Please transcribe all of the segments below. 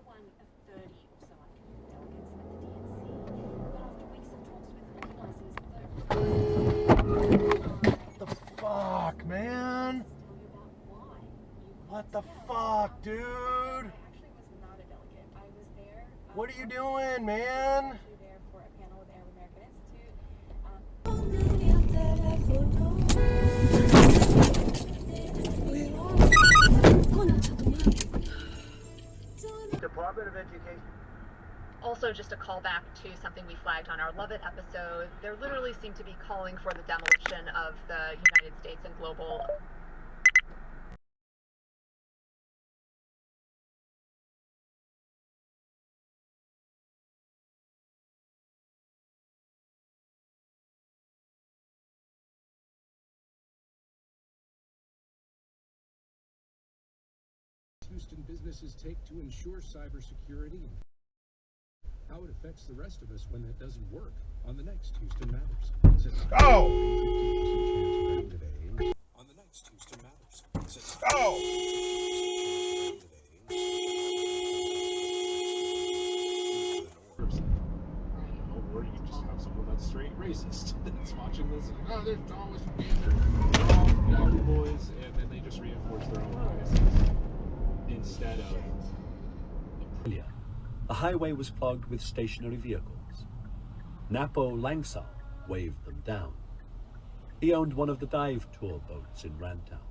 one of 30 or so uncommitted delegates at the DNC. But after weeks of talks with organizers, The fuck, man? What the fuck, dude? I actually was not a delegate. I was there. What are you doing, man? There for a panel with the Arab American Institute. Department of Education. Also, just a callback to something we flagged on our Love It episode. There literally seemed to be calling for the demolition of the United States and global. Houston businesses take to ensure cybersecurity and how it affects the rest of us when that doesn't work on the next Houston Matters. Oh! On the next Houston Matters. Oh! Or you just have someone that's straight racist that's watching this. Oh, there's always they're all Yahoo boys, and then they just reinforce their own biases instead of. The highway was clogged with stationary vehicles. Napo Langsal waved them down. He owned one of the dive tour boats in Rantown.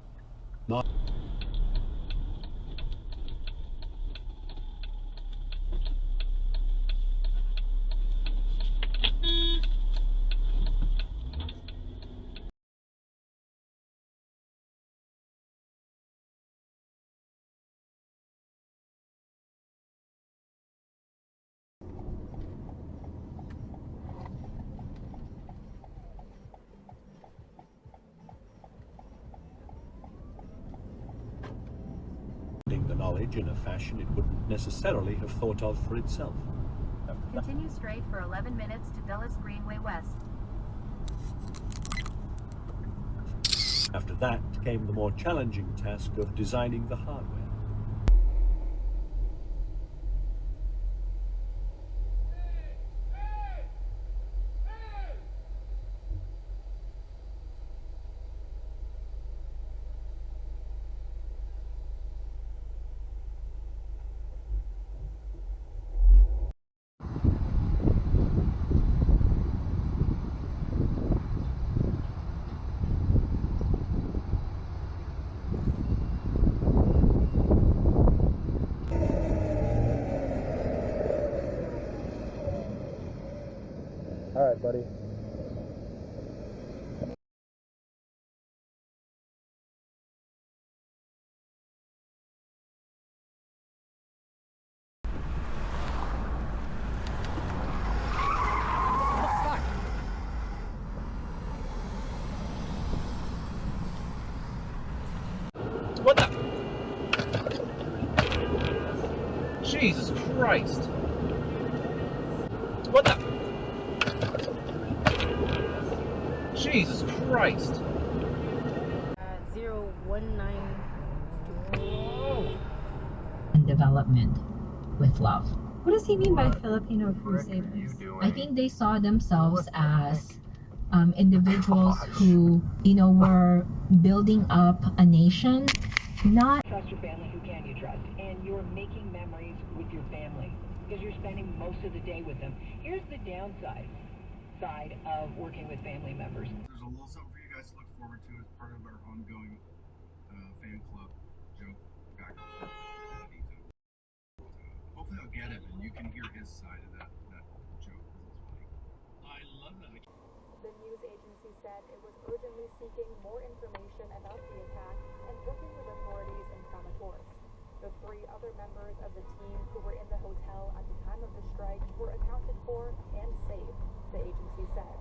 The knowledge in a fashion it wouldn't necessarily have thought of for itself. Continue straight for 11 minutes to Dulles Greenway West. After that came the more challenging task of designing the hardware. All right, buddy. What the? Jesus Christ! What the? Jesus Christ! 019. Development with love. What does he mean by Filipino Crusaders? I think they saw themselves as individuals who, were building up a nation, not trust your family. Who can you trust? And you're making memories with your family because you're spending most of the day with them. Here's the downside of working with family members. There's a little something for you guys to look forward to as part of our ongoing fan club joke back and forth. Hopefully I'll get it and you can hear his side of that joke because it's funny. I love that. The news agency said it was urgently seeking more information about the attack and working with authorities in Kramatorsk. The 3 other members of the team who were in the hotel at the time of the strike were accounted for and saved, the agency said.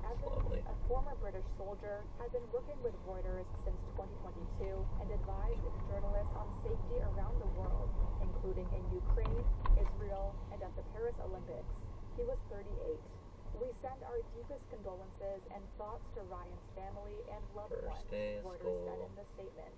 Evans, a former British soldier, had been working with Reuters since 2022 and advised its journalists on safety around the world, including in Ukraine, Israel, and at the Paris Olympics. He was 38. We send our deepest condolences and thoughts to Ryan's family and loved ones, Reuters said in the statement.